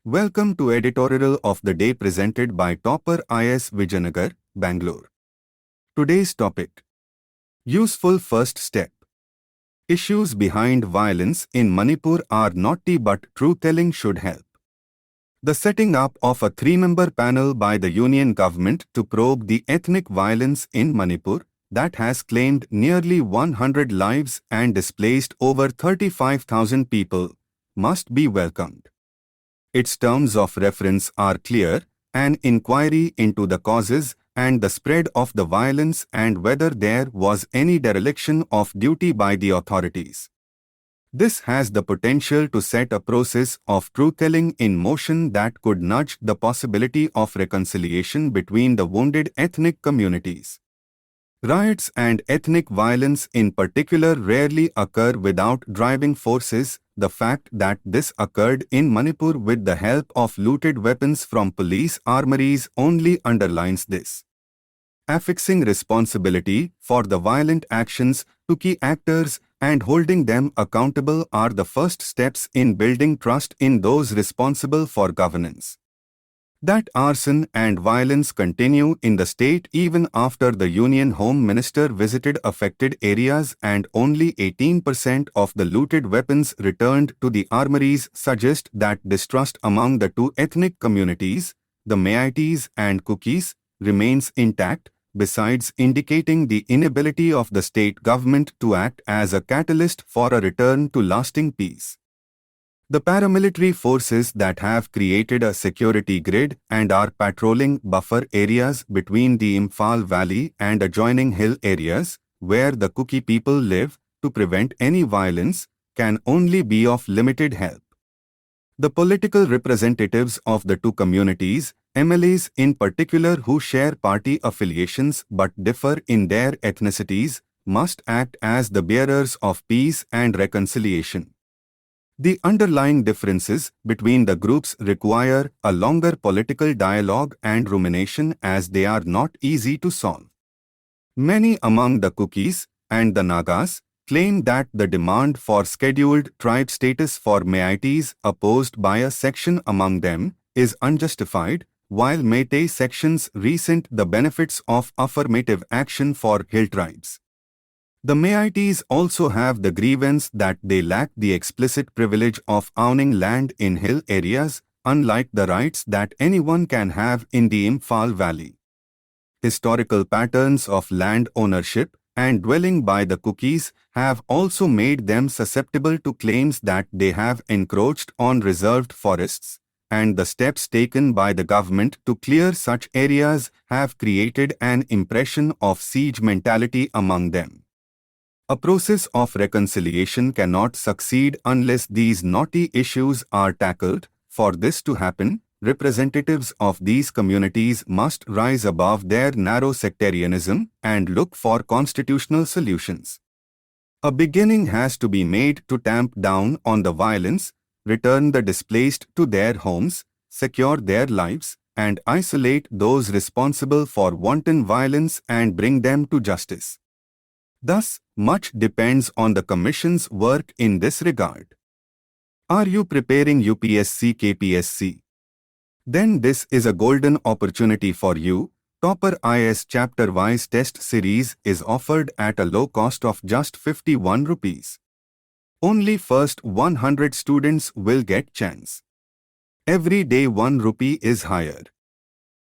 Welcome to Editorial of the Day presented by Topper IS Vijayanagar, Bangalore. Today's topic: Useful First Step. Issues behind violence in Manipur are knotty, but truth-telling should help. The setting up of a three-member panel by the union government to probe the ethnic violence in Manipur that has claimed nearly 100 lives and displaced over 35,000 people must be welcomed. Its terms of reference are clear: an inquiry into the causes and the spread of the violence and whether there was any dereliction of duty by the authorities. This has the potential to set a process of truth-telling in motion that could nudge the possibility of reconciliation between the wounded ethnic communities. Riots and ethnic violence in particular rarely occur without driving forces. The fact that this occurred in Manipur with the help of looted weapons from police armories only underlines this. Affixing responsibility for the violent actions to key actors and holding them accountable are the first steps in building trust in those responsible for governance. That arson and violence continue in the state even after the Union Home Minister visited affected areas and only 18% of the looted weapons returned to the armories suggest that distrust among the two ethnic communities, the Meiteis and Kukis, remains intact, besides indicating the inability of the state government to act as a catalyst for a return to lasting peace. The paramilitary forces that have created a security grid and are patrolling buffer areas between the Imphal Valley and adjoining hill areas, where the Kuki people live, to prevent any violence, can only be of limited help. The political representatives of the two communities, MLAs in particular who share party affiliations but differ in their ethnicities, must act as the bearers of peace and reconciliation. The underlying differences between the groups require a longer political dialogue and rumination, as they are not easy to solve. Many among the Kukis and the Nagas claim that the demand for scheduled tribe status for Meiteis opposed by a section among them is unjustified, while Meitei sections resent the benefits of affirmative action for hill tribes. The Meiteis also have the grievance that they lack the explicit privilege of owning land in hill areas, unlike the rights that anyone can have in the Imphal Valley. Historical patterns of land ownership and dwelling by the Kukis have also made them susceptible to claims that they have encroached on reserved forests, and the steps taken by the government to clear such areas have created an impression of siege mentality among them. A process of reconciliation cannot succeed unless these knotty issues are tackled. For this to happen, representatives of these communities must rise above their narrow sectarianism and look for constitutional solutions. A beginning has to be made to tamp down on the violence, return the displaced to their homes, secure their lives, and isolate those responsible for wanton violence and bring them to justice. Thus, much depends on the Commission's work in this regard. Are you preparing UPSC KPSC? Then this is a golden opportunity for you. Topper IS chapter-wise test series is offered at a low cost of just 51 rupees. Only first 100 students will get chance. Every day 1 rupee is higher.